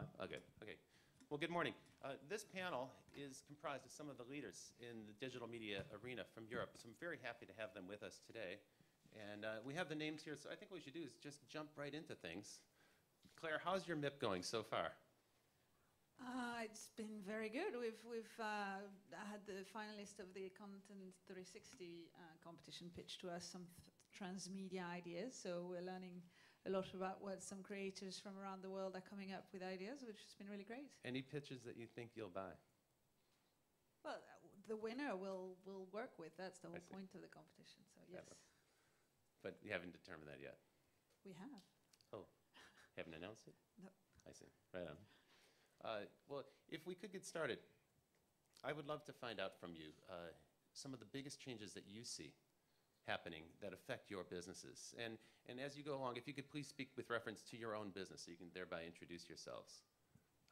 Live? Oh, good. Okay. Well, good morning. This panel is comprised of some of the leaders in the digital media arena from Europe, so I'm very happy to have them with us today. And we have the names here, so I think what we should do is just jump right into things. Claire, how's your MIP going so far? It's been very good. We've had the finalist of the Content 360 competition pitch to us some transmedia ideas, so we're learning a lot about what some creators from around the world are coming up with ideas, which has been really great. Any pitches that you think you'll buy? Well, the winner we'll work with. That's the whole point of the competition, so yes. But you haven't determined that yet? We have. Oh, haven't announced it? No. I see. Right on. Well, if we could get started, I would love to find out from you some of the biggest changes that you see happening that affect your businesses. And as you go along, if you could please speak with reference to your own business so you can thereby introduce yourselves.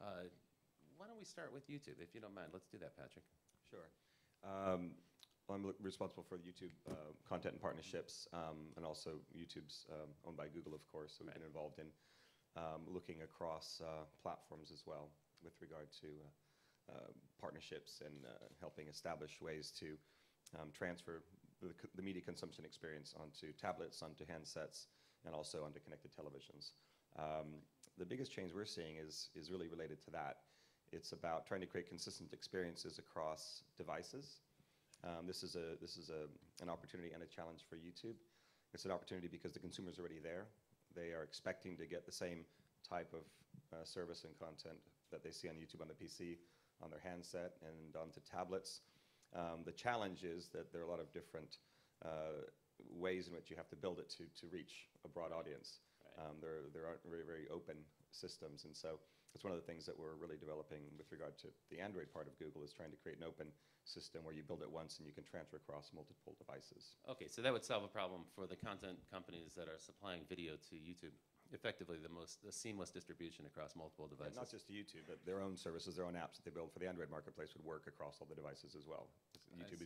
Why don't we start with YouTube, if you don't mind? Let's do that, Patrick. Sure. Well, I'm responsible for the YouTube content and partnerships, and also YouTube's owned by Google, of course, so we've been involved in looking across platforms as well with regard to partnerships and helping establish ways to transfer the media consumption experience onto tablets, onto handsets, and also onto connected televisions. The biggest change we're seeing is really related to that. It's about trying to create consistent experiences across devices. This is an opportunity and a challenge for YouTube. It's an opportunity because the consumer's already there. They are expecting to get the same type of service and content that they see on YouTube on the PC, on their handset, and onto tablets. The challenge is that there are a lot of different ways in which you have to build it to reach a broad audience. Right. There aren't very, very open systems, and so it's one of the things that we're really developing with regard to the Android part of Google, is trying to create an open system where you build it once and you can transfer across multiple devices. Okay, so that would solve a problem for the content companies that are supplying video to YouTube. Effectively, the seamless distribution across multiple devices. And not just to YouTube, but their own services, their own apps that they build for the Android marketplace would work across all the devices as well. YouTube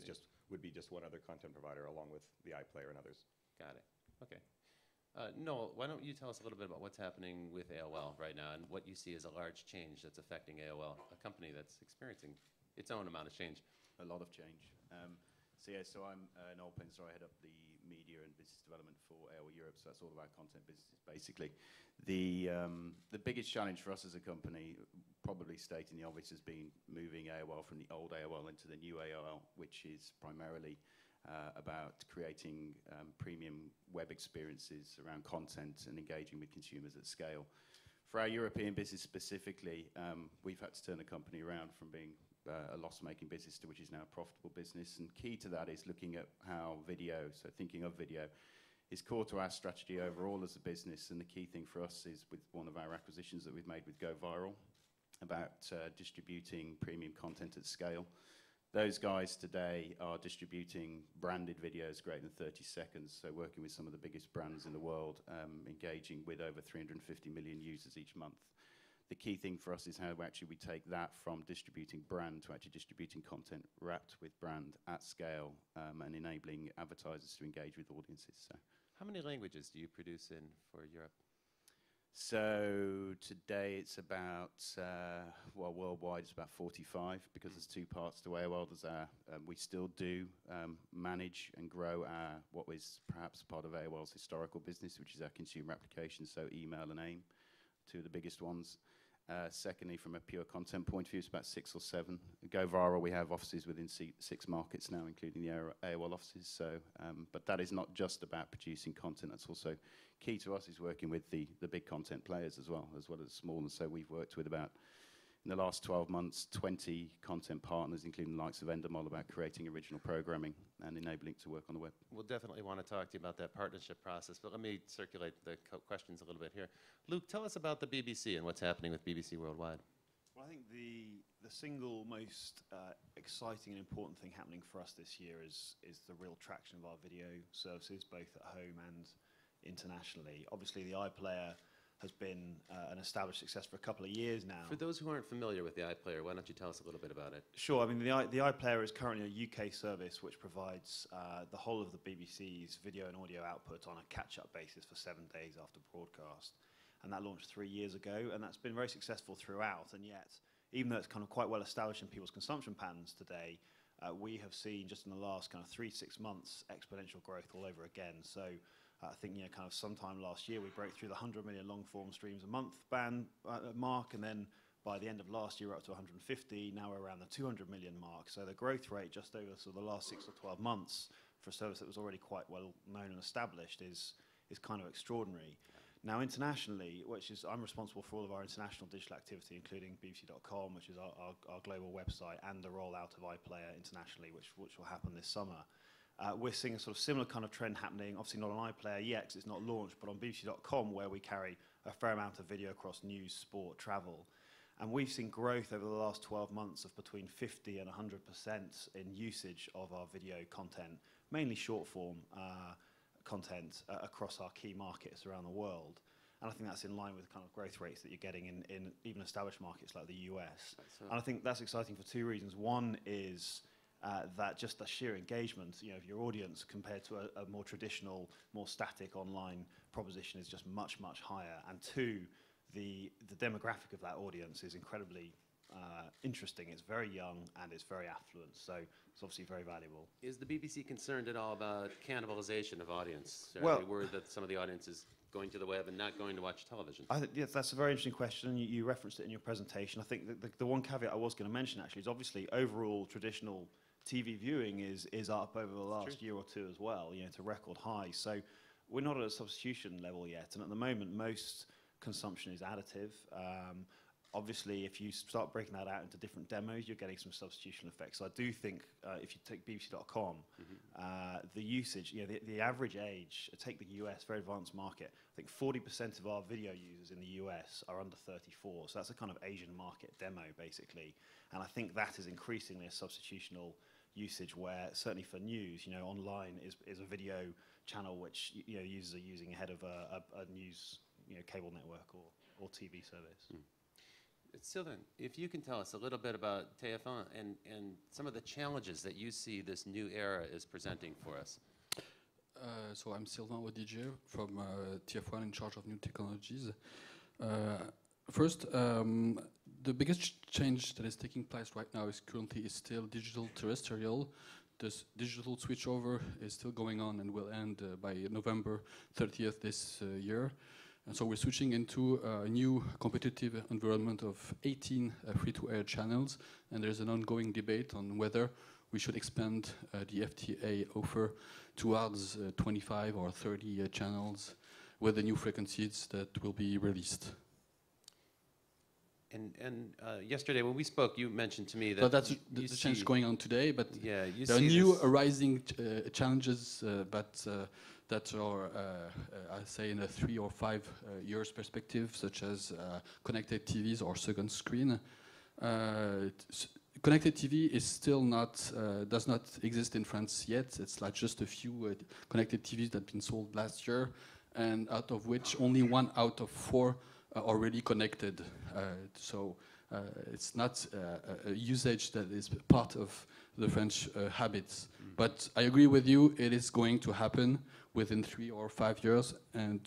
would be just one other content provider along with the iPlayer and others. Got it. Okay. Noel, why don't you tell us a little bit about what's happening with AOL right now and what you see as a large change that's affecting AOL, a company that's experiencing its own amount of change. A lot of change. So I'm Noel Pinster. I head up the media and business development for AOL Europe, so that's all about content businesses, basically. The biggest challenge for us as a company, probably stating the obvious, has been moving AOL from the old AOL into the new AOL, which is primarily about creating premium web experiences around content and engaging with consumers at scale. For our European business specifically, we've had to turn the company around from being a loss-making business to which is now a profitable business. And key to that is looking at how video, so thinking of video, is core to our strategy overall as a business. And the key thing for us is with one of our acquisitions that we've made with Go Viral, about distributing premium content at scale. Those guys today are distributing branded videos greater than 30 seconds, so working with some of the biggest brands in the world, engaging with over 350 million users each month. The key thing for us is how actually we take that from distributing brand to actually distributing content wrapped with brand at scale, and enabling advertisers to engage with audiences. So, how many languages do you produce in for Europe? So today it's about, well, worldwide it's about 45, because there's two parts to AOL. There's our, we still do manage and grow our, what is perhaps part of AOL's historical business, which is our consumer applications, so email and AIM, two of the biggest ones. Secondly, from a pure content point of view, it's about 6 or 7. Go Viral, we have offices within 6 markets now, including the AOL offices. So, but that is not just about producing content. That's also key to us, is working with the big content players as well as small. And so we've worked with about, in the last 12 months, 20 content partners, including the likes of Endemol, about creating original programming and enabling it to work on the web. We'll definitely want to talk to you about that partnership process, but let me circulate the questions a little bit here. Luke, tell us about the BBC and what's happening with BBC Worldwide. Well, I think the single most exciting and important thing happening for us this year is the real traction of our video services, both at home and internationally. Obviously, the iPlayer has been an established success for a couple of years now. For those who aren't familiar with the iPlayer, why don't you tell us a little bit about it? Sure. I mean, the iPlayer is currently a UK service which provides the whole of the BBC's video and audio output on a catch-up basis for 7 days after broadcast. and that launched 3 years ago, and that's been very successful throughout. And yet, even though it's kind of quite well established in people's consumption patterns today, we have seen just in the last kind of 3 to 6 months exponential growth all over again. So I think, kind of sometime last year we broke through the 100 million long form streams a month mark, and then by the end of last year we're up to 150. Now we're around the 200 million mark. So the growth rate just over sort of the last 6 or 12 months for a service that was already quite well known and established is kind of extraordinary. Now internationally, I'm responsible for all of our international digital activity, including bbc.com, which is our global website, and the rollout of iPlayer internationally, which will happen this summer. We're seeing a sort of similar kind of trend happening, obviously not on iPlayer yet, 'cause it's not launched, but on bbc.com, where we carry a fair amount of video across news, sport, travel. And we've seen growth over the last 12 months of between 50 and 100% in usage of our video content, mainly short form content across our key markets around the world. And I think that's in line with the kind of growth rates that you're getting in even established markets like the US. And I think that's exciting for 2 reasons. One is that just the sheer engagement, of your audience compared to a more traditional, more static online proposition is just much, much higher. And 2, the demographic of that audience is incredibly interesting. It's very young and it's very affluent, so it's obviously very valuable. Is the BBC concerned at all about cannibalization of audience? Are Well, they worried that some of the audience is going to the web and not going to watch television? I think, yes, that's a very interesting question. You referenced it in your presentation. I think the one caveat I was going to mention actually is obviously overall traditional TV viewing is up over the last year or 2 as well, to record highs. So we're not at a substitution level yet, and at the moment most consumption is additive. Obviously, if you start breaking that out into different demos, you're getting some substitution effects. So I do think if you take bbc.com, the usage, the average age, take the US, very advanced market, I think 40% of our video users in the US are under 34. So that's a kind of Asian market demo, basically. And I think that is increasingly a substitutional usage where, certainly for news, online is a video channel which users are using ahead of a news cable network or TV service. Sylvain, if you can tell us a little bit about TF1 and some of the challenges that you see this new era is presenting for us. So I'm Sylvain Audigier from TF1 in charge of new technologies. First, the biggest change that is taking place right now is currently still digital terrestrial. This digital switchover is still going on and will end by November 30th this year. And so we're switching into a new competitive environment of 18 free-to-air channels, and there's an ongoing debate on whether we should expand the FTA offer towards 25 or 30 channels with the new frequencies that will be released. And yesterday when we spoke, you mentioned to me that... So that's the change going on today, but yeah, there are new arising challenges, but that are, I say, in a 3 or 5 years perspective, such as connected TVs or second screen. Connected TV is still not, does not exist in France yet. It's like just a few connected TVs that have been sold last year, and out of which only 1 out of 4 are already connected. So it's not a usage that is part of the French habits. But I agree with you, it is going to happen within 3 or 5 years, and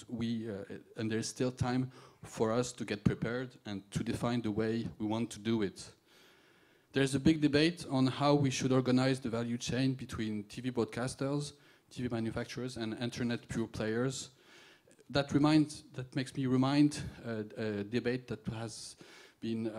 and there's still time for us to get prepared and to define the way we want to do it. There's a big debate on how we should organize the value chain between TV broadcasters, TV manufacturers, and internet pure players. That makes me remind a debate that has been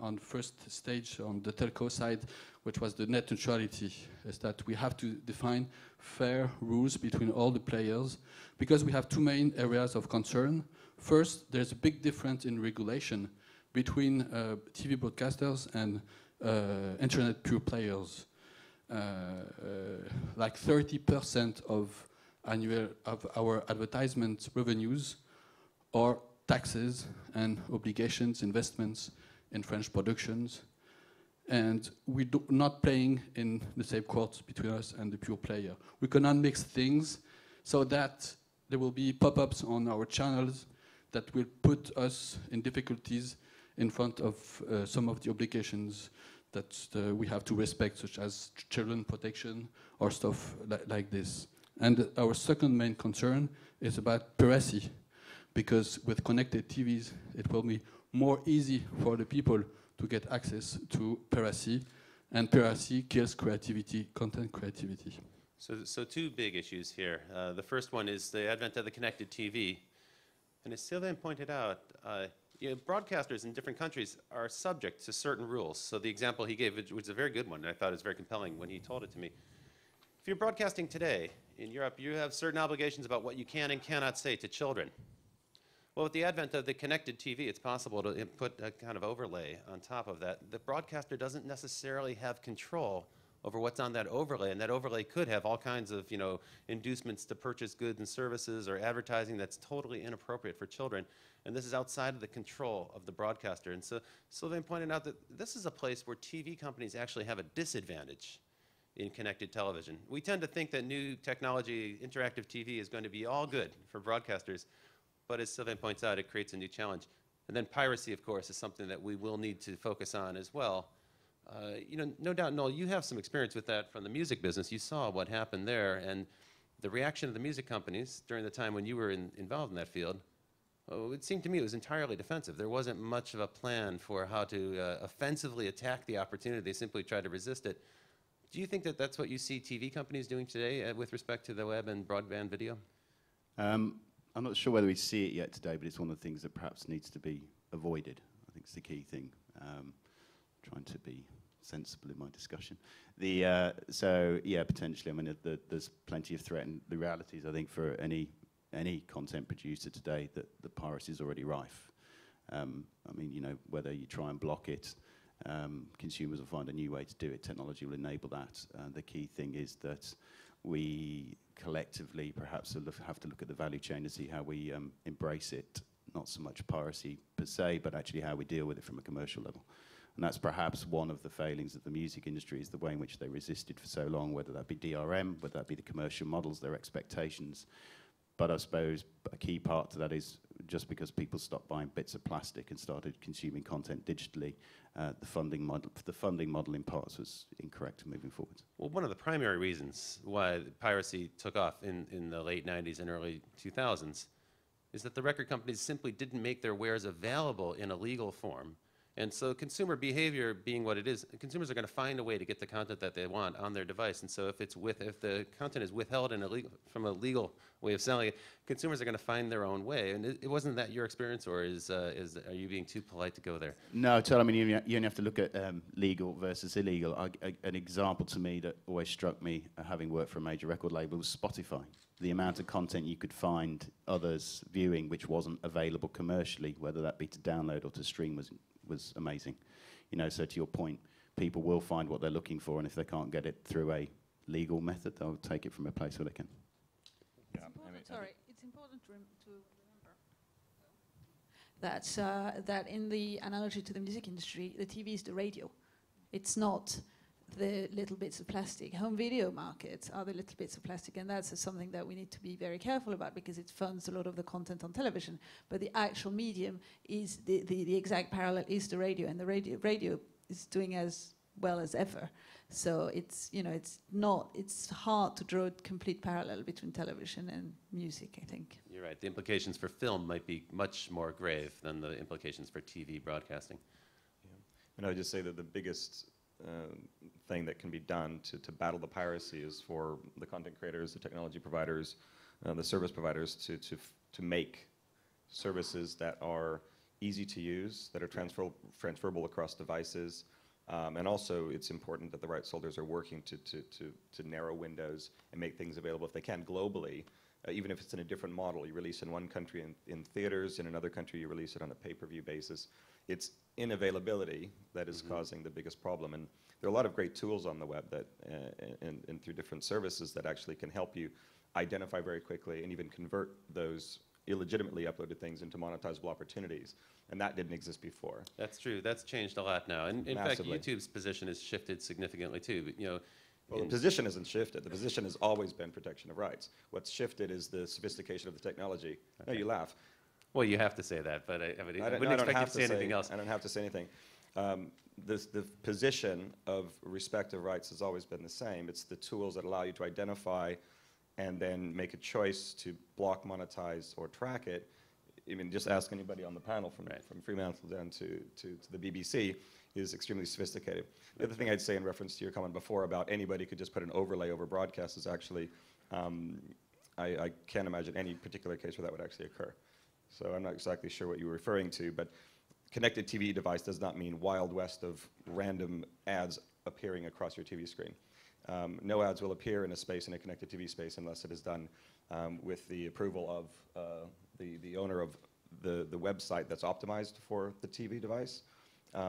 on first stage on the telco side, which was the net neutrality, is that we have to define fair rules between all the players, because we have 2 main areas of concern. First, there's a big difference in regulation between TV broadcasters and internet pure players. Like 30% of our advertisement revenues are taxes and obligations, investments in French productions, and we're not playing in the same courts between us and the pure player. We cannot mix things so that there will be pop-ups on our channels that will put us in difficulties in front of some of the obligations that we have to respect, such as children protection or stuff like this. And our second main concern is about piracy, because with connected TVs, it will be more easy for the people to get access to piracy, and piracy kills creativity, content creativity. So two big issues here. The first one is the advent of the connected TV. And as Sylvain pointed out, broadcasters in different countries are subject to certain rules. So the example he gave, which was a very good one, and I thought it was very compelling when he told it to me. If you're broadcasting today in Europe, you have certain obligations about what you can and cannot say to children. Well, with the advent of the connected TV, it's possible to put a kind of overlay on top of that. The broadcaster doesn't necessarily have control over what's on that overlay, and that overlay could have all kinds of, inducements to purchase goods and services or advertising that's totally inappropriate for children, and this is outside of the control of the broadcaster. And so Sylvain pointed out that this is a place where TV companies actually have a disadvantage in connected television. We tend to think that new technology, interactive TV, is going to be all good for broadcasters, but as Sylvain points out, it creates a new challenge. And then piracy, of course, is something that we will need to focus on as well. No doubt, Noel, you have some experience with that from the music business. You saw what happened there, and the reaction of the music companies during the time when you were involved in that field, it seemed to me it was entirely defensive. There wasn't much of a plan for how to offensively attack the opportunity. They simply tried to resist it. Do you think that that's what you see TV companies doing today with respect to the web and broadband video? I'm not sure whether we see it yet today, but it's one of the things that perhaps needs to be avoided. I think it's the key thing. Trying to be sensible in my discussion. So yeah, potentially. I mean, there's plenty of threat, and the reality is, I think, for any content producer today, that the piracy is already rife. I mean, whether you try and block it, consumers will find a new way to do it. Technology will enable that. The key thing is that we collectively perhaps have to look at the value chain to see how we embrace it. Not so much piracy per se, but actually how we deal with it from a commercial level. And that's perhaps one of the failings of the music industry, is the way in which they resisted for so long, whether that be DRM, whether that be the commercial models, their expectations. But I suppose a key part to that is just because people stopped buying bits of plastic and started consuming content digitally, the funding model in parts was incorrect moving forward. Well, one of the primary reasons why piracy took off in the late 90s and early 2000s is that the record companies simply didn't make their wares available in a legal form. And so consumer behavior being what it is, consumers are going to find a way to get the content that they want on their device. And so if the content is withheld from a legal way of selling it, consumers are going to find their own way. And it wasn't that your experience, or are you being too polite to go there? No, I mean, you only have to look at legal versus illegal. An example to me that always struck me, having worked for a major record label, was Spotify. The amount of content you could find others viewing which wasn't available commercially, whether that be to download or to stream, was amazing. So to your point, people will find what they're looking for, and if they can't get it through a legal method, they'll take it from a place where they can. It's important to remember that in the analogy to the music industry, the TV is the radio. It's not the little bits of plastic. Home video markets are the little bits of plastic, and that's something that we need to be very careful about, because it funds a lot of the content on television. But the actual medium is the exact parallel is the radio, and the radio is doing as well as ever. So it's hard to draw a complete parallel between television and music, I think. You're right. The implications for film might be much more grave than the implications for TV broadcasting. Yeah. And I would just say that the biggest thing that can be done to battle the piracy is for the content creators, the technology providers, the service providers to make services that are easy to use, that are transferable across devices. And also, it's important that the rights holders are working to narrow windows and make things available if they can globally, even if it's in a different model. You release in one country in theaters, in another country you release it on a pay-per-view basis. It's inavailability that is causing the biggest problem. And there are a lot of great tools on the web that, and through different services that actually can help you identify very quickly and even convert those illegitimately uploaded things into monetizable opportunities. And that didn't exist before. That's true. That's changed a lot now. And in fact, Massively. YouTube's position has shifted significantly too. But, Well, the position hasn't shifted. The position has always been protection of rights. What's shifted is the sophistication of the technology. Okay. No, you laugh. Well, you have to say that, but I wouldn't don't expect you have to say anything else. I don't have to say anything. The position of respect of rights has always been the same. It's the tools that allow you to identify and then make a choice to block, monetize, or track it. I mean, just ask anybody on the panel from, Right. from Fremantle down to the BBC, is extremely sophisticated. The other thing I'd say in reference to your comment before about anybody could just put an overlay over broadcast is actually, I can't imagine any particular case where that would actually occur. So I'm not exactly sure what you were referring to, but connected TV device does not mean Wild West of random ads appearing across your TV screen. No ads will appear in a space, in a connected TV space, unless it is done with the approval of the owner of the website that's optimized for the TV device,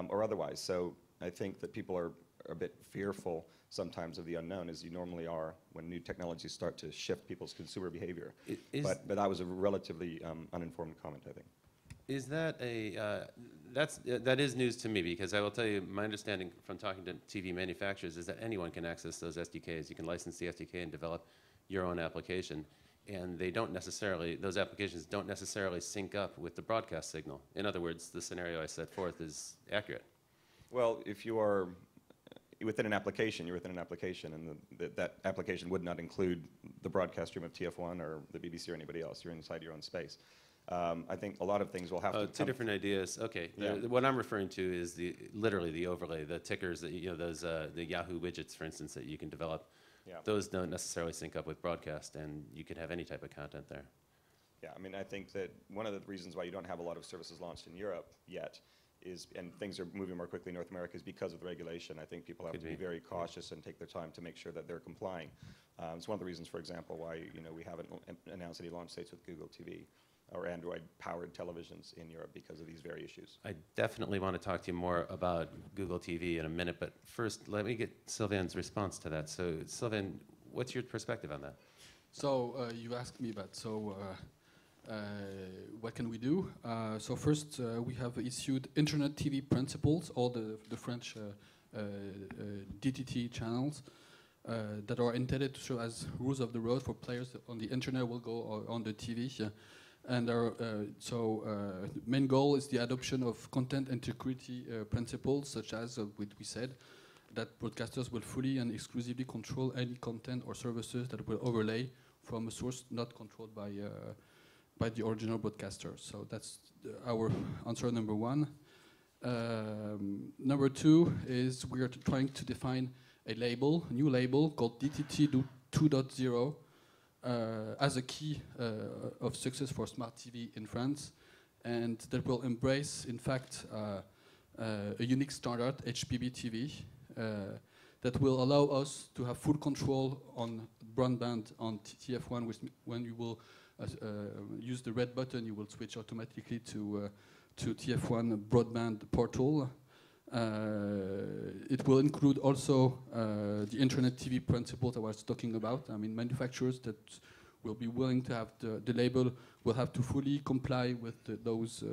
or otherwise. So I think that people are a bit fearful sometimes of the unknown, as you normally are when new technologies start to shift people's consumer behavior. But that was a relatively uninformed comment, I think. Is that that is news to me, because I will tell you, my understanding from talking to TV manufacturers is that anyone can access those SDKs. You can license the SDK and develop your own application, and they don't necessarily, those applications don't necessarily sync up with the broadcast signal. In other words, the scenario I set forth is accurate. Well, if you are within an application, you're within an application, and that application would not include the broadcast stream of TF1 or the BBC or anybody else. You're inside your own space. I think a lot of things will have to. Two different ideas. Okay. Yeah. What I'm referring to is literally the overlay, the tickers that those the Yahoo widgets, for instance, that you can develop. Yeah. Those don't necessarily sync up with broadcast, and you could have any type of content there. Yeah, I mean, I think that one of the reasons why you don't have a lot of services launched in Europe yet is, and things are moving more quickly in North America, is because of the regulation. I think people have to be very cautious and take their time to make sure that they're complying. It's one of the reasons, for example, why we haven't announced any launch dates with Google TV or Android-powered televisions in Europe because of these very issues. I definitely want to talk to you more about Google TV in a minute, but first, let me get Sylvain's response to that. So, Sylvain, what's your perspective on that? So you asked me that. So what can we do? So first, we have issued Internet TV principles, all the French DTT channels that are intended to serve as rules of the road for players on the internet will go on the TV. And the main goal is the adoption of content integrity principles, such as we said, that broadcasters will fully and exclusively control any content or services that will overlay from a source not controlled by the original broadcaster. So that's our answer number one. Number two is we are trying to define a new label called DTT 2.0 as a key of success for smart TV in France, and that will embrace, in fact, a unique standard, HBB TV, that will allow us to have full control on broadband on TF1, which when you will use the red button, you will switch automatically to TF1 broadband portal. It will include also the Internet TV principles I was talking about. I mean, manufacturers that will be willing to have the label will have to fully comply with those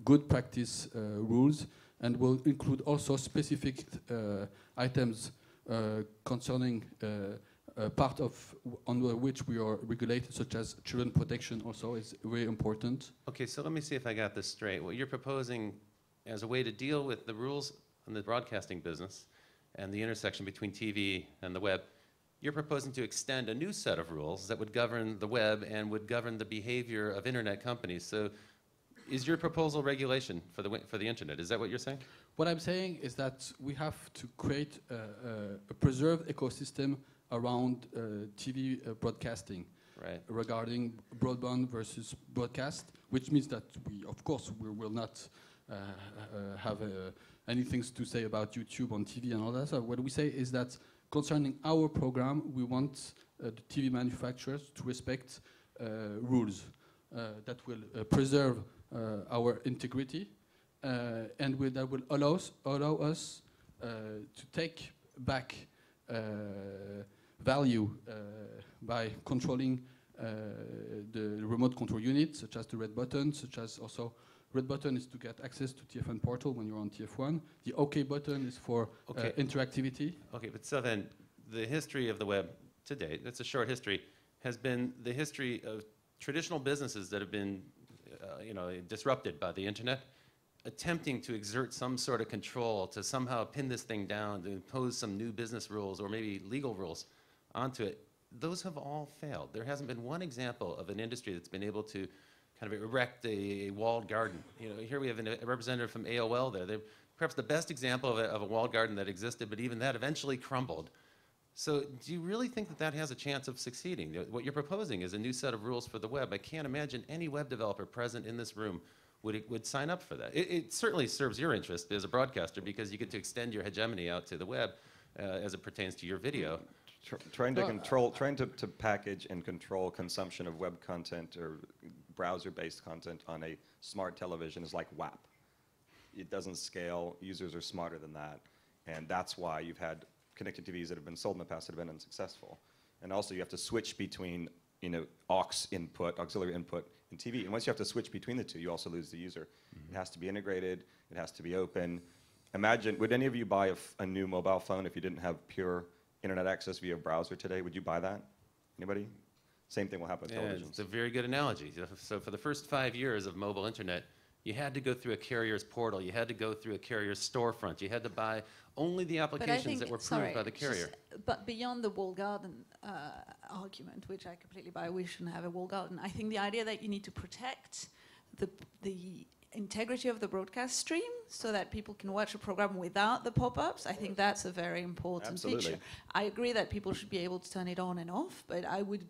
good practice rules, and will include also specific items concerning part of on which we are regulated, such as children protection also is very important. Okay, so let me see if I got this straight. What you're proposing as a way to deal with the rules in the broadcasting business and the intersection between TV and the web, you're proposing to extend a new set of rules that would govern the web and would govern the behavior of internet companies. So is your proposal regulation for the internet? Is that what you're saying? What I'm saying is that we have to create a preserved ecosystem around TV broadcasting, right, regarding broadband versus broadcast, which means that we will not have anything to say about YouTube on TV and all that. So what we say is that concerning our program, we want the TV manufacturers to respect rules that will preserve our integrity, and that will allow us to take back value by controlling the remote control unit, such as the red button, such as also red button is to get access to TF1 portal when you're on TF1. The OK button is for interactivity. Okay, but so then the history of the web to date, that's a short history, has been the history of traditional businesses that have been disrupted by the internet, attempting to exert some sort of control to somehow pin this thing down, to impose some new business rules or maybe legal rules onto it. Those have all failed. There hasn't been one example of an industry that's been able to kind of erect a walled garden. You know, here we have a representative from AOL there. They're perhaps the best example of a walled garden that existed, but even that eventually crumbled. So do you really think that that has a chance of succeeding? What you're proposing is a new set of rules for the web. I can't imagine any web developer present in this room would sign up for that. It certainly serves your interest as a broadcaster because you get to extend your hegemony out to the web as it pertains to your video. Trying to package and control consumption of web content or browser-based content on a smart television is like WAP. It doesn't scale. Users are smarter than that, and that's why you've had connected TVs that have been sold in the past that have been unsuccessful. And also, you have to switch between auxiliary input, and TV. And once you have to switch between the two, you also lose the user. It has to be integrated. It has to be open. Imagine, would any of you buy a new mobile phone if you didn't have pure internet access via browser today? Would you buy that? Anybody? Same thing will happen with televisions. It's a very good analogy. So for the first 5 years of mobile internet, you had to go through a carrier's portal. You had to go through a carrier's storefront. You had to buy only the applications that were approved by the carrier. But beyond the walled garden argument, which I completely buy, we shouldn't have a walled garden. I think the idea that you need to protect the integrity of the broadcast stream so that people can watch a program without the pop-ups, I think that's a very important feature. I agree that people should be able to turn it on and off, but I would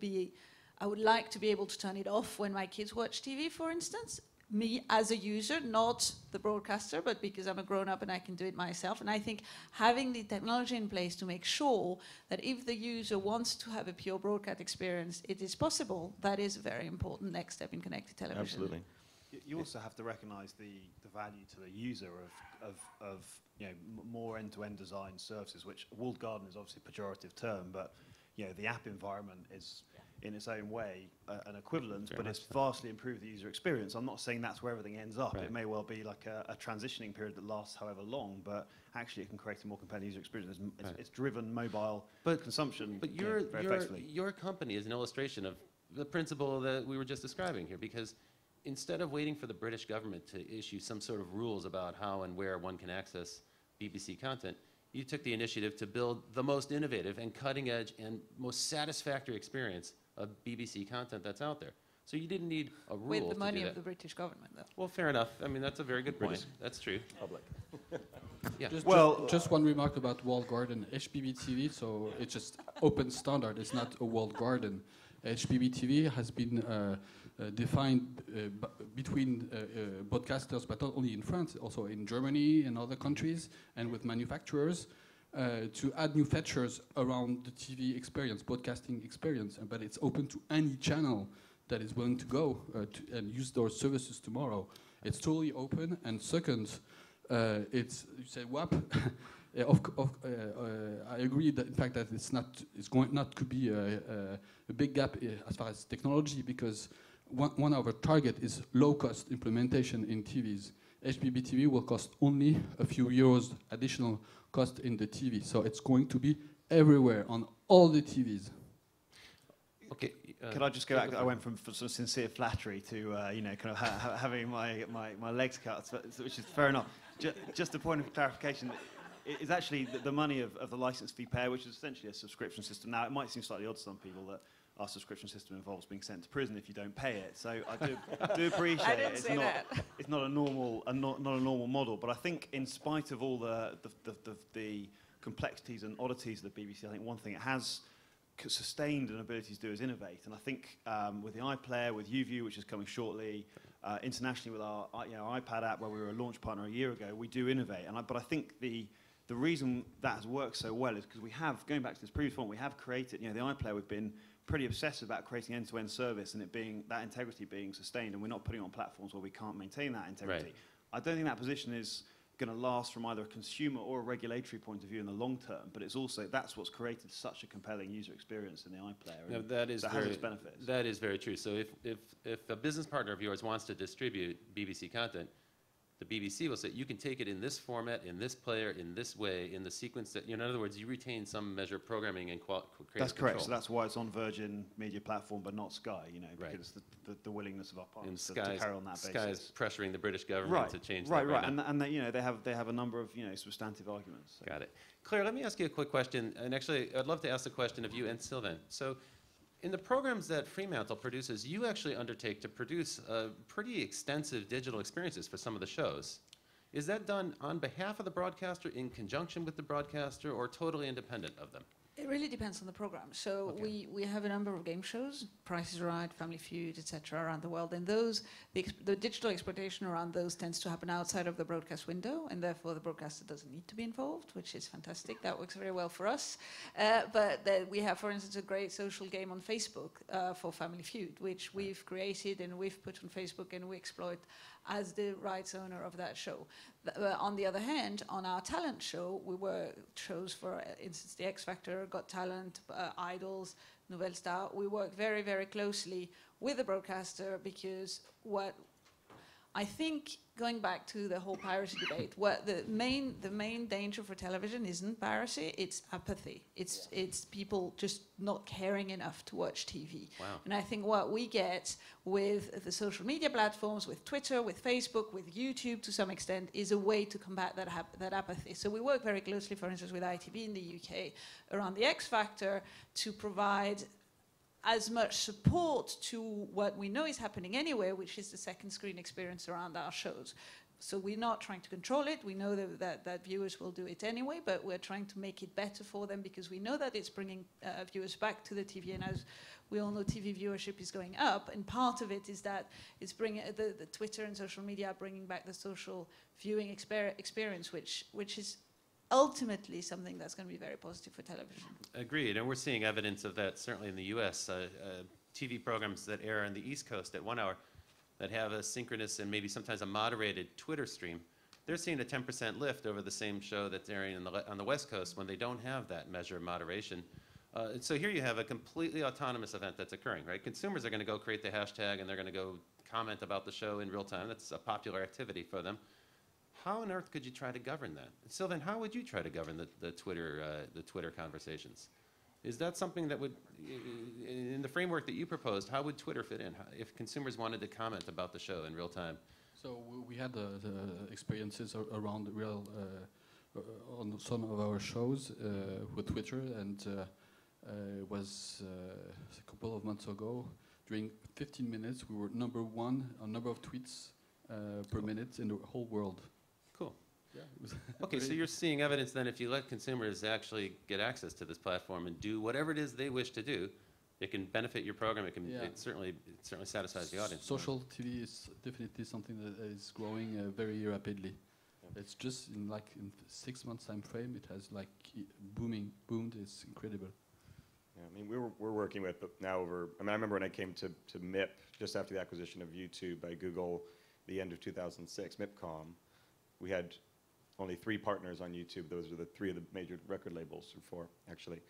like to be able to turn it off when my kids watch TV, for instance. Me as a user, not the broadcaster, but because I'm a grown-up and I can do it myself. And I think having the technology in place to make sure that if the user wants to have a pure broadcast experience, it is possible, that is a very important next step in connected television. Absolutely. You also have to recognise the value to the user of more end-to-end design services, which walled garden is obviously a pejorative term, but the app environment is in its own way an equivalent, but it's vastly improved the user experience. I'm not saying that's where everything ends up. Right. It may well be like a transitioning period that lasts however long, but actually it can create a more compelling user experience. It's driven mobile consumption very effectively. Your company is an illustration of the principle that we were just describing here, because instead of waiting for the British government to issue some sort of rules about how and where one can access BBC content, you took the initiative to build the most innovative and cutting edge and most satisfactory experience of BBC content that's out there. So you didn't need a rule with the money to do of that. the British government, though. Well, fair enough. I mean, that's a very good point. That's true. Public. Yeah. Just one remark about walled garden. HBB-TV, so it's just open standard. It's not a walled garden. HBB-TV has been defined between broadcasters, but not only in France, also in Germany and other countries, and with manufacturers, to add new features around the TV experience, broadcasting experience. But it's open to any channel that is willing to go and use those services tomorrow. It's totally open. And second, it's, you say WAP. I agree that in fact that it's going not to be a big gap as far as technology, because one of our target is low-cost implementation in TVs. HBB-TV will cost only a few euros additional cost in the TV, so it's going to be everywhere on all the TVs. Okay. Could I just go back? I went from sort of sincere flattery to kind of having my legs cut, which is fair enough. Just a point of clarification. Is actually the money of the license fee payer, which is essentially a subscription system. Now, it might seem slightly odd to some people that our subscription system involves being sent to prison if you don't pay it. So I do appreciate it's not a normal model. But I think, in spite of all the complexities and oddities of the BBC, I think one thing it has sustained an ability to do is innovate. And I think with the iPlayer, with UView, which is coming shortly, internationally with our iPad app, where we were a launch partner a year ago, we do innovate. But I think the reason that has worked so well is because we have, going back to this previous one, we have created, the iPlayer, we've been pretty obsessed about creating end-to-end service and it being, that integrity being sustained, and we're not putting it on platforms where we can't maintain that integrity. Right. I don't think that position is going to last from either a consumer or a regulatory point of view in the long term, but it's also, that's what's created such a compelling user experience in the iPlayer. No, that is has its benefits. That is very true. So if a business partner of yours wants to distribute BBC content, the BBC will say, you can take it in this format, in this player, in this way, in the sequence that, in other words, you retain some measure of programming and creative That's correct. control. So that's why it's on Virgin Media platform, but not Sky, because the willingness of our partners to carry on that basis. Sky is pressuring the British government to change that right. And they have a number of, substantive arguments. So. Got it. Claire, let me ask you a quick question. And actually, I'd love to ask the question of you and Sylvain. So In the programs that Fremantle produces, you actually undertake to produce pretty extensive digital experiences for some of the shows. Is that done on behalf of the broadcaster, in conjunction with the broadcaster, or totally independent of them? It really depends on the program. So Okay. we have a number of game shows, Price is Right, Family Feud, etc., around the world. And those, the digital exploitation around those tends to happen outside of the broadcast window, and therefore the broadcaster doesn't need to be involved, which is fantastic. That works very well for us. But we have, for instance, a great social game on Facebook for Family Feud, which we've created and we've put on Facebook and we exploit as the rights owner of that show. On the other hand, on our talent show, we were shows for instance, The X Factor, Got Talent, Idols, Nouvelle Star. We work very, very closely with the broadcaster because what I think, going back to the whole piracy debate, what the main danger for television isn't piracy, it's apathy. It's people just not caring enough to watch TV. Wow. And I think what we get with the social media platforms, with Twitter, with Facebook, with YouTube to some extent, is a way to combat that apathy. So we work very closely, for instance, with ITV in the UK around the X Factor to provide as much support to what we know is happening anywhere, which is the second screen experience around our shows. So we're not trying to control it. We know that viewers will do it anyway, but we're trying to make it better for them because we know that it's bringing viewers back to the TV. And as we all know, TV viewership is going up. And part of it is that it's bringing the Twitter and social media are bringing back the social viewing experience, which is ultimately something that's going to be very positive for television. Agreed, and we're seeing evidence of that certainly in the U.S. TV programs that air on the East Coast at 1 hour that have a synchronous and maybe sometimes a moderated Twitter stream, they're seeing a 10% lift over the same show that's airing on the West Coast when they don't have that measure of moderation. So here you have a completely autonomous event that's occurring, right? Consumers are going to go create the hashtag and they're going to go comment about the show in real time. That's a popular activity for them. How on earth could you try to govern that? Sylvain, how would you try to govern the Twitter conversations? Is that something that would, in the framework that you proposed, how would Twitter fit in if consumers wanted to comment about the show in real time? So we had the experiences around real on some of our shows with Twitter, and it was a couple of months ago. During 15 minutes, we were #1 on number of tweets per minute in the whole world. Cool. Yeah. Okay, so you're seeing evidence then if you let consumers actually get access to this platform and do whatever it is they wish to do, it can benefit your program. It certainly satisfies the audience. Social TV is definitely something that is growing very rapidly. Yeah. It's just in 6 months time frame, it has boomed. It's incredible. Yeah, I mean, we're working with now over. I mean, I remember when I came to MIP just after the acquisition of YouTube by Google, the end of 2006, MIPCOM. We had only 3 partners on YouTube. Those are the 3 of the major record labels, or 4 actually.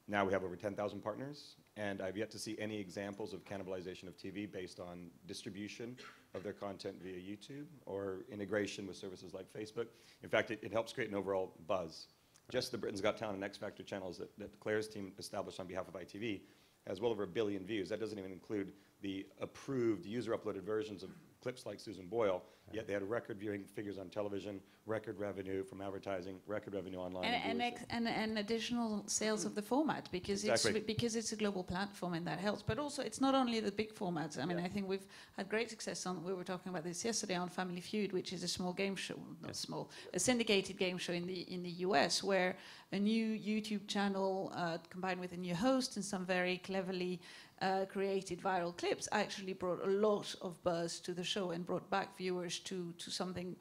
Now we have over 10,000 partners, and I've yet to see any examples of cannibalization of TV based on distribution of their content via YouTube or integration with services like Facebook. In fact, it helps create an overall buzz. Just the Britain's Got Talent and X Factor channels that Claire's team established on behalf of ITV has well over 1 billion views. That doesn't even include the approved user-uploaded versions of clips like Susan Boyle, yet they had record viewing figures on television, record revenue from advertising, record revenue online. And additional sales of the format because it's a global platform and that helps. But also it's not only the big formats. I mean, I think we've had great success on, we were talking about this yesterday on Family Feud, which is a small game show, not small, a syndicated game show in the US where a new YouTube channel combined with a new host and some very cleverly created viral clips actually brought a lot of buzz to the show and brought back viewers to something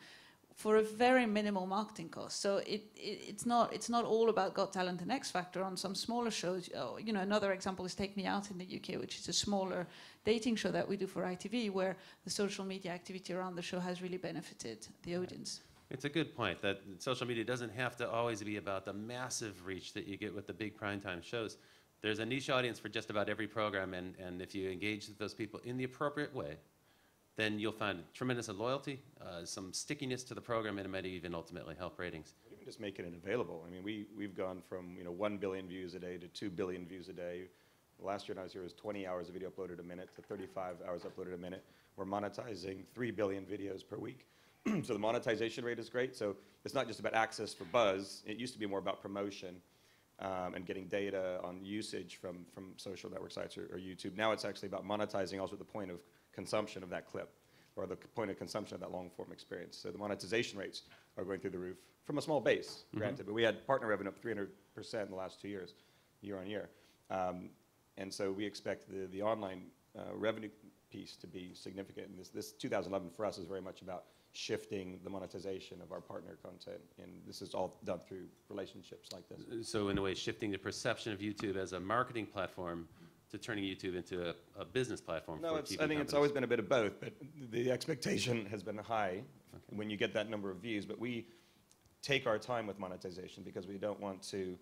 for a very minimal marketing cost. So it's not all about Got Talent and X Factor. On some smaller shows, you know, another example is Take Me Out in the UK, which is a smaller dating show that we do for ITV, where the social media activity around the show has really benefited the audience. It's a good point that social media doesn't have to always be about the massive reach that you get with the big primetime shows. There's a niche audience for just about every program, and if you engage with those people in the appropriate way, then you'll find tremendous loyalty, some stickiness to the program, and it might even ultimately help ratings. Even just making it available. I mean, we've gone from 1 billion views a day to 2 billion views a day. Last year when I was here, it was 20 hours of video uploaded a minute to 35 hours uploaded a minute. We're monetizing 3 billion videos per week. So the monetization rate is great. So it's not just about access for buzz. It used to be more about promotion. and getting data on usage from social network sites or YouTube. Now it's actually about monetizing also at the point of consumption of that clip or the point of consumption of that long-form experience. So the monetization rates are going through the roof from a small base, granted, but we had partner revenue up 300% in the last 2 years, year on year. And so we expect the online revenue piece to be significant. And this 2011 for us is very much about shifting the monetization of our partner content, and this is all done through relationships like this. So in a way, shifting the perception of YouTube as a marketing platform to turning YouTube into a business platform No, for I TV think companies. it's always been a bit of both, but the expectation has been high when you get that number of views. But we take our time with monetization because we don't want to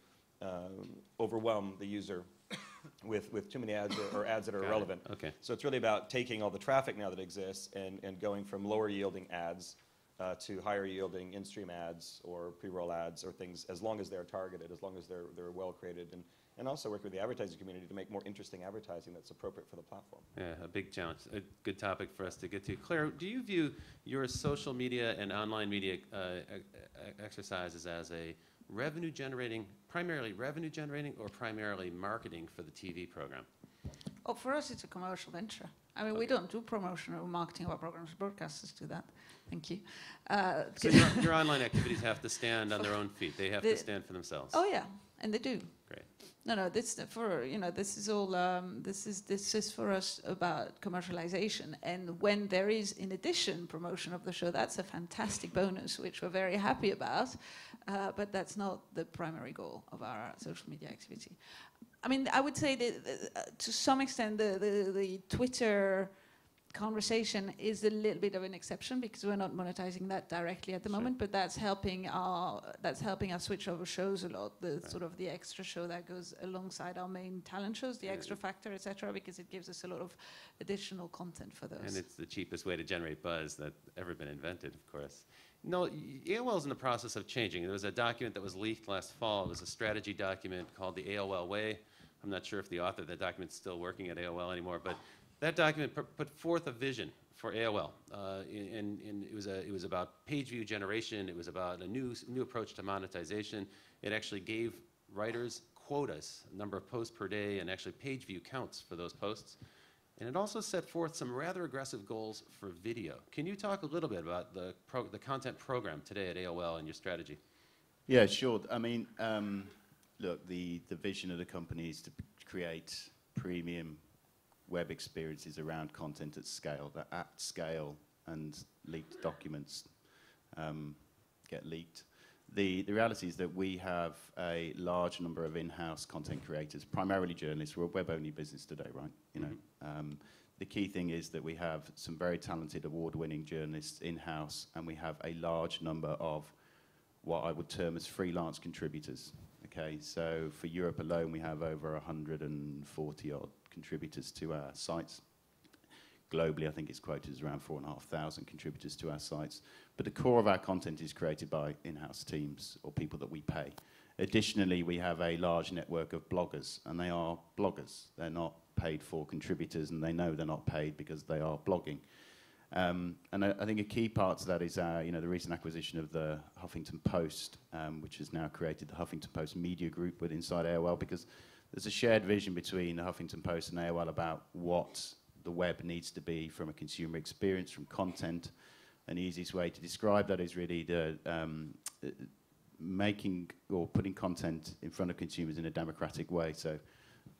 overwhelm the user with too many ads or ads that are irrelevant. Okay. So it's really about taking all the traffic now that exists and going from lower yielding ads to higher yielding in-stream ads or pre-roll ads or things, as long as they're targeted, as long as they're well created, and also work with the advertising community to make more interesting advertising that's appropriate for the platform. Yeah, a big challenge, a good topic for us to get to. Claire, do you view your social media and online media exercises as a revenue generating, primarily revenue generating, or primarily marketing for the TV program? Oh, for us, it's a commercial venture. I mean, we don't do promotion or marketing of our programs. Broadcasters do that. Thank you. So your online activities have to stand on their own feet. They have to stand for themselves. Oh yeah, and they do. Great. No, this for this is all. This is for us about commercialization, and when there is, in addition, promotion of the show, that's a fantastic bonus, which we're very happy about. But that's not the primary goal of our social media activity. I mean, I would say that to some extent, the Twitter conversation is a little bit of an exception because we're not monetizing that directly at the moment, but that's helping us switch over shows a lot. The sort of the extra show that goes alongside our main talent shows, the Extra Factor, etc., because it gives us a lot of additional content for those. And it's the cheapest way to generate buzz that ever been invented, of course. No, AOL is in the process of changing. There was a document that was leaked last fall. It was a strategy document called the AOL Way. I'm not sure if the author of that document is still working at AOL anymore, but that document put forth a vision for AOL, and it was about page view generation. It was about a new approach to monetization. It actually gave writers quotas, a number of posts per day, and actually page view counts for those posts. And it also set forth some rather aggressive goals for video. Can you talk a little bit about the content program today at AOL and your strategy? Yeah, sure. I mean, look, the vision of the company is to create premium web experiences around content at scale, that at scale and leaked documents get leaked. The reality is that we have a large number of in-house content creators, primarily journalists. We're a web-only business today, right? You know, the key thing is that we have some very talented, award-winning journalists in-house, and we have a large number of what I would term as freelance contributors. Okay, so for Europe alone, we have over 140 odd contributors to our sites. Globally, I think it's quoted as around 4,500 contributors to our sites. But the core of our content is created by in-house teams or people that we pay. Additionally, we have a large network of bloggers, and they are bloggers. They're not paid for contributors, and they know they're not paid because they are blogging. And I think a key part to that is the recent acquisition of the Huffington Post, which has now created the Huffington Post Media Group within inside AOL, because there's a shared vision between the Huffington Post and AOL about what the web needs to be from a consumer experience, from content. An easiest way to describe that is really the making or putting content in front of consumers in a democratic way. So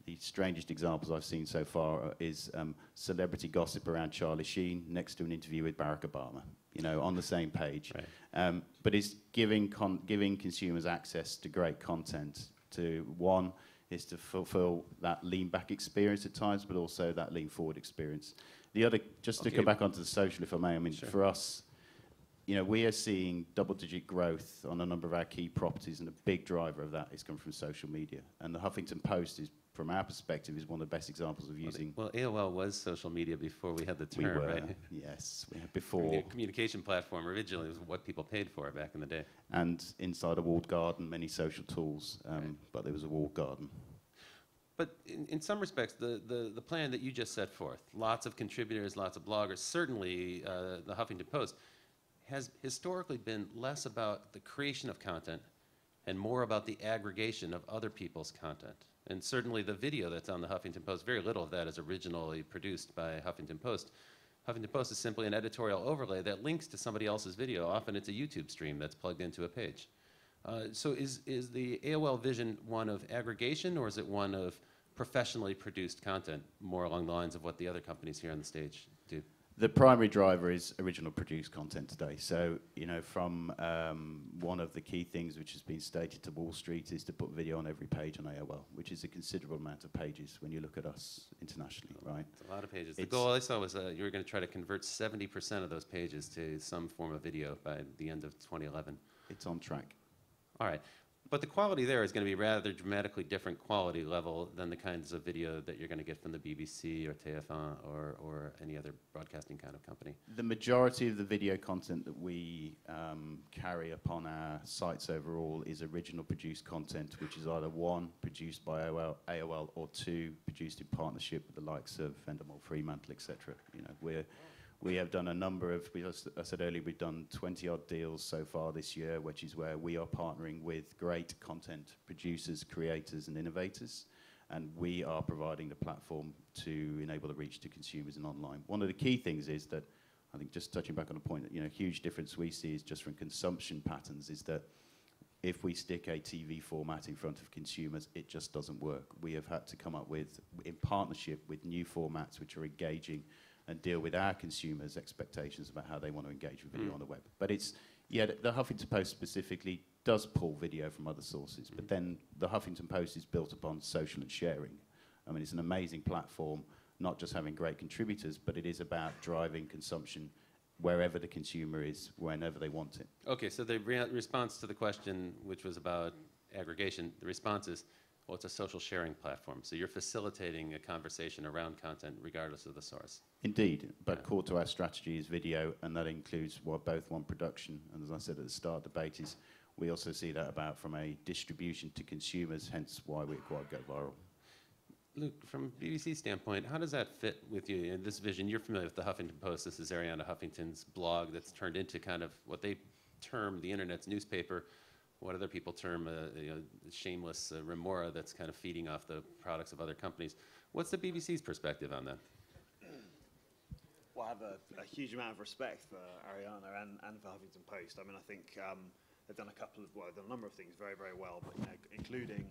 the strangest examples I've seen so far is celebrity gossip around Charlie Sheen next to an interview with Barack Obama, you know, on the same page. Right. But it's giving consumers access to great content. One is to fulfill that lean back experience at times, but also that lean forward experience. The other, just to come back onto the social, if I may, I mean, for us, you know, we are seeing double-digit growth on a number of our key properties, and a big driver of that is coming from social media. And the Huffington Post is, from our perspective, is one of the best examples of using. Well, AOL was social media before we had the term, right? Yes, we had before. The communication platform originally was what people paid for back in the day. And inside a walled garden, many social tools, but there was a walled garden. But in some respects, the plan that you just set forth, lots of contributors, lots of bloggers, certainly the Huffington Post, has historically been less about the creation of content and more about the aggregation of other people's content. And certainly the video that's on the Huffington Post, very little of that is originally produced by Huffington Post. Huffington Post is simply an editorial overlay that links to somebody else's video. Often it's a YouTube stream that's plugged into a page. So is the AOL vision one of aggregation, or is it one of professionally produced content, more along the lines of what the other companies here on the stage do? The primary driver is original produced content today. So, you know, from one of the key things which has been stated to Wall Street is to put video on every page on AOL, which is a considerable amount of pages when you look at us internationally, right? It's a lot of pages. The goal I saw was you were going to try to convert 70% of those pages to some form of video by the end of 2011. It's on track. All right. But the quality there is going to be rather dramatically different quality level than the kinds of video that you're going to get from the BBC or TF1 or any other broadcasting kind of company. The majority of the video content that we carry upon our sites overall is original produced content, which is either one, produced by AOL, or two, produced in partnership with the likes of Endemol, Fremantle, etc. You know, we have done a number of, as I said earlier, we've done 20-odd deals so far this year, which is where we are partnering with great content producers, creators, and innovators, and we are providing the platform to enable the reach to consumers and online. One of the key things is that, I think just touching back on a point, that, you know, huge difference we see is just from consumption patterns is that if we stick a TV format in front of consumers, it just doesn't work. We have had to come up with, in partnership with new formats which are engaging and deal with our consumers' expectations about how they want to engage with video on the web. But it's, yeah, the Huffington Post specifically does pull video from other sources, but then the Huffington Post is built upon social and sharing. I mean, it's an amazing platform, not just having great contributors, but it is about driving consumption wherever the consumer is, whenever they want it. Okay, so the response to the question, which was about aggregation, the response is, well, it's a social sharing platform. So you're facilitating a conversation around content regardless of the source. Indeed, but Yeah. core to our strategy is video, and that includes both one production, and as I said at the start, debate is we also see that about from a distribution to consumers, hence why we acquired Go Viral. Luke, from BBC standpoint, how does that fit with you in this vision? You're familiar with the Huffington Post. This is Ariana Huffington's blog that's turned into kind of what they term the internet's newspaper. What other people term you know, shameless remora that's kind of feeding off the products of other companies. What's the BBC's perspective on that? Well, I have a huge amount of respect for Ariana and for Huffington Post. I mean, I think they've done a number of things very, very well, but, you know, including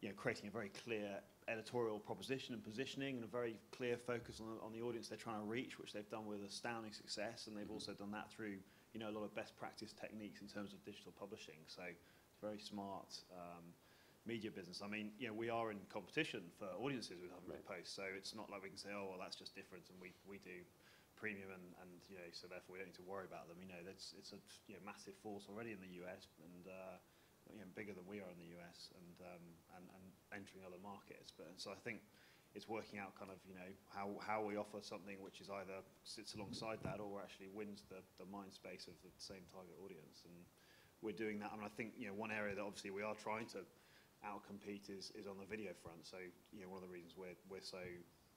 you know, creating a very clear editorial proposition and positioning and a very clear focus on the audience they're trying to reach, which they've done with astounding success, and they've also done that through, you know, a lot of best practice techniques in terms of digital publishing. So it's very smart media business. I mean, you know, we are in competition for audiences with Huffington Post, so it's not like we can say, oh, well, that's just different, and we do premium, and you know, so therefore we don't need to worry about them. You know, it's a, you know, massive force already in the US, and you know, bigger than we are in the US, and entering other markets. But so I think it's working out kind of, you know, how we offer something which is either sits alongside that or actually wins the mind space of the same target audience. And we're doing that. I mean, I think, you know, one area that obviously we are trying to outcompete is on the video front. So, you know, one of the reasons we're so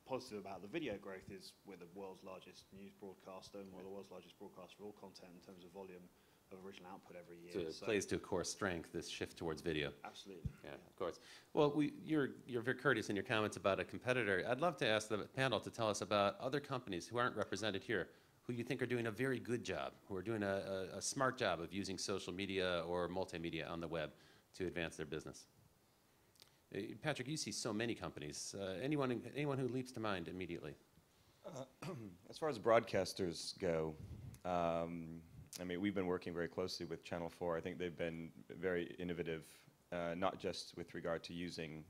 positive about the video growth is we're the world's largest news broadcaster, and we're the world's largest broadcaster of all content in terms of volume of original output every year. So it plays to a core strength, this shift towards video. Absolutely. Yeah, of course. Well, you're very courteous in your comments about a competitor. I'd love to ask the panel to tell us about other companies who aren't represented here, who you think are doing a very good job, who are doing a smart job of using social media or multimedia on the web to advance their business. Patrick, you see so many companies. Anyone who leaps to mind immediately? As far as broadcasters go, I mean, we've been working very closely with Channel 4. I think they've been very innovative, not just with regard to using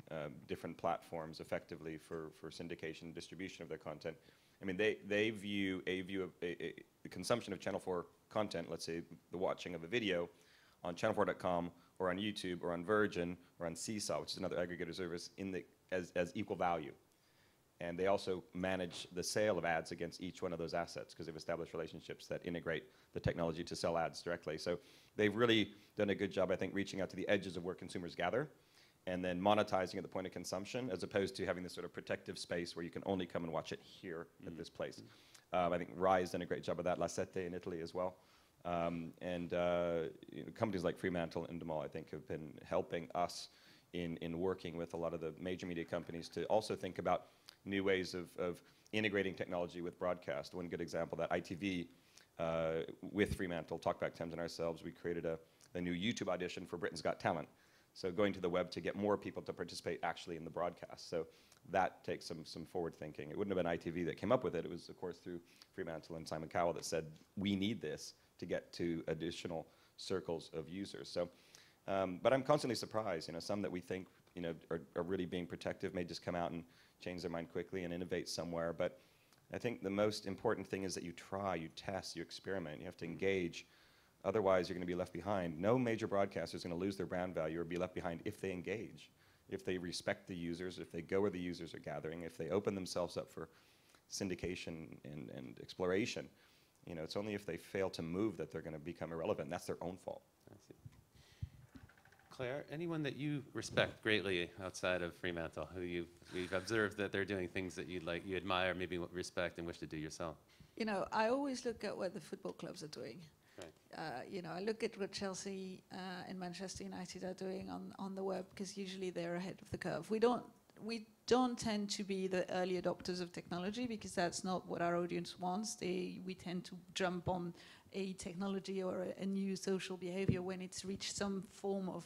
different platforms effectively for syndication and distribution of their content. I mean, they view the consumption of Channel 4 content, let's say the watching of a video on channel4.com or on YouTube or on Virgin or on Seesaw, which is another aggregator service, as equal value. And they also manage the sale of ads against each one of those assets because they've established relationships that integrate the technology to sell ads directly. So they've really done a good job, I think, reaching out to the edges of where consumers gather and then monetizing at the point of consumption, as opposed to having this sort of protective space where you can only come and watch it here at this place. I think Rai's done a great job of that, La Sette in Italy as well. Companies like Fremantle and Demal, I think, have been helping us in working with a lot of the major media companies to also think about new ways of integrating technology with broadcast. One good example, that ITV with Fremantle, Talkback Thames and ourselves, we created a new YouTube audition for Britain's Got Talent. So going to the web to get more people to participate actually in the broadcast. So that takes some forward thinking. It wouldn't have been ITV that came up with it. It was, of course, through Fremantle and Simon Cowell that said, we need this to get to additional circles of users. So, but I'm constantly surprised, some that we think, are really being protective may just come out and change their mind quickly and innovate somewhere. But I think the most important thing is that you try, you test, you experiment, you have to engage. Otherwise, you're going to be left behind. No major broadcaster is going to lose their brand value or be left behind if they engage, if they respect the users, if they go where the users are gathering, if they open themselves up for syndication and exploration. It's only if they fail to move that they're going to become irrelevant. That's their own fault. I see. Claire, anyone that you respect greatly outside of Fremantle, who you've observed that they're doing things that you admire, maybe respect, and wish to do yourself? I always look at what the football clubs are doing. Right. I look at what Chelsea and Manchester United are doing on the web, because usually they're ahead of the curve. We don't tend to be the early adopters of technology, because that's not what our audience wants. We tend to jump on a technology or a new social behavior when it's reached some form of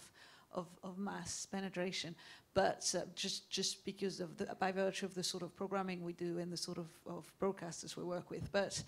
mass penetration. But just because by virtue of the sort of programming we do and the sort of broadcasters we work with. But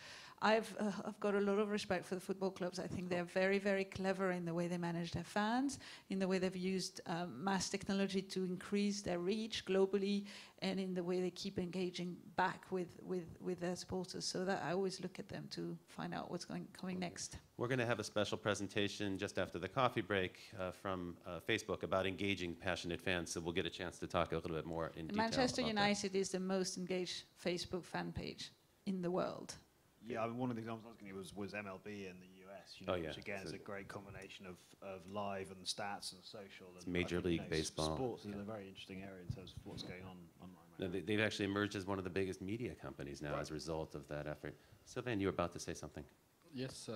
I've got a lot of respect for the football clubs. I think they're very, very clever in the way they manage their fans, in the way they've used mass technology to increase their reach globally, and in the way they keep engaging back with their supporters. So that I always look at them to find out what's coming next. We're going to have a special presentation just after the coffee break from Facebook about engaging passionate fans, so we'll get a chance to talk a little bit more in detail. Manchester United is the most engaged Facebook fan page in the world. Yeah, one of the examples I was going to give was MLB in the US, which again is a great combination of live and stats and social. It's Major League Baseball. Sports is a very interesting area in terms of what's going on online. No, they've actually emerged as one of the biggest media companies now as a result of that effort. Sylvain, you were about to say something. Yes,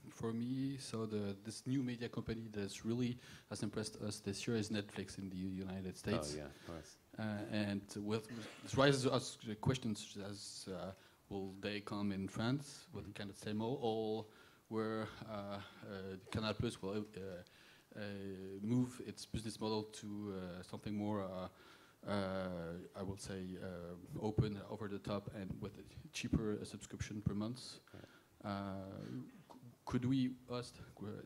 for me, so this new media company that's really has impressed us this year is Netflix in the United States. Oh yeah, of course. And it raises us questions as will they come in France with kind of same or where Canal Plus will move its business model to something more, I would say, open, over the top, and with a cheaper subscription per month. Right. Could we, us,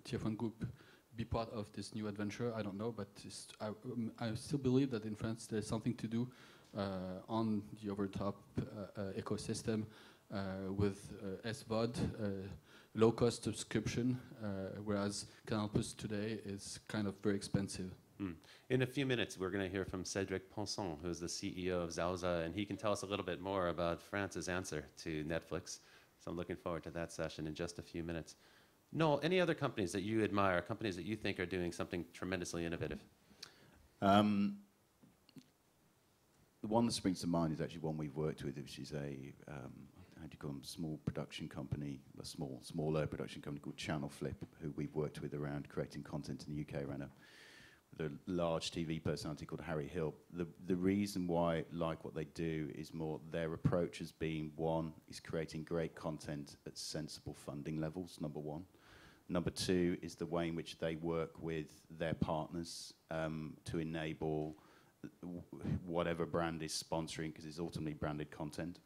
TF1 Group, be part of this new adventure? I don't know, but I still believe that in France there's something to do on the over-top ecosystem with SVOD, low-cost subscription, whereas Canal Plus today is kind of very expensive. In a few minutes, we're going to hear from Cédric Ponson, who's the CEO of Zauza, and he can tell us a little bit more about France's answer to Netflix. So I'm looking forward to that session in just a few minutes. Noel, any other companies that you admire, companies that you think are doing something tremendously innovative? The one that springs to mind is actually one we've worked with, which is a how do you call them, small production company, a smaller production company called Channel Flip, who we've worked with around creating content in the UK around the large TV personality called Harry Hill. The reason why I like what they do is more their approach as being, one, is creating great content at sensible funding levels, number one. Number two is the way in which they work with their partners to enable whatever brand is sponsoring, because it's ultimately branded content,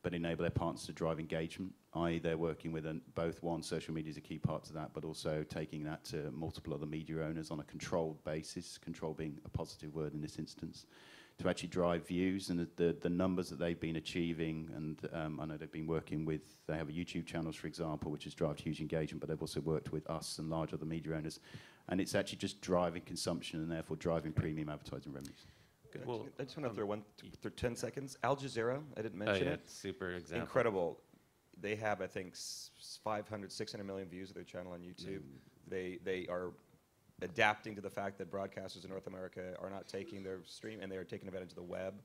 but enable their partners to drive engagement, i.e. they're working with both, one, social media is a key part to that, but also taking that to multiple other media owners on a controlled basis, control being a positive word in this instance, to actually drive views. And the numbers that they've been achieving, and I know they've been working with, they have a YouTube channels, for example, which has driven huge engagement, but they've also worked with us and large other media owners, and it's actually just driving consumption and therefore driving premium advertising revenues. Good. Well, I just want to throw 10 seconds. Al Jazeera, I didn't mention it. Super example. Incredible. They have, I think, 500, 600 million views of their channel on YouTube. They are adapting to the fact that broadcasters in North America are not taking their stream, and they are taking advantage of the web.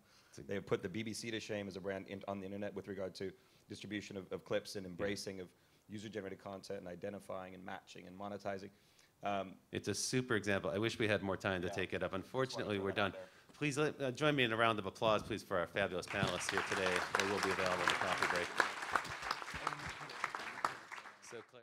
They have put the BBC to shame as a brand on the internet with regard to distribution of clips and embracing user-generated content and identifying and matching and monetizing. It's a super example. I wish we had more time to Yeah. take it up. Unfortunately, throw we're that out done. Please join me in a round of applause, please, for our fabulous panelists here today. They will be available in the coffee break.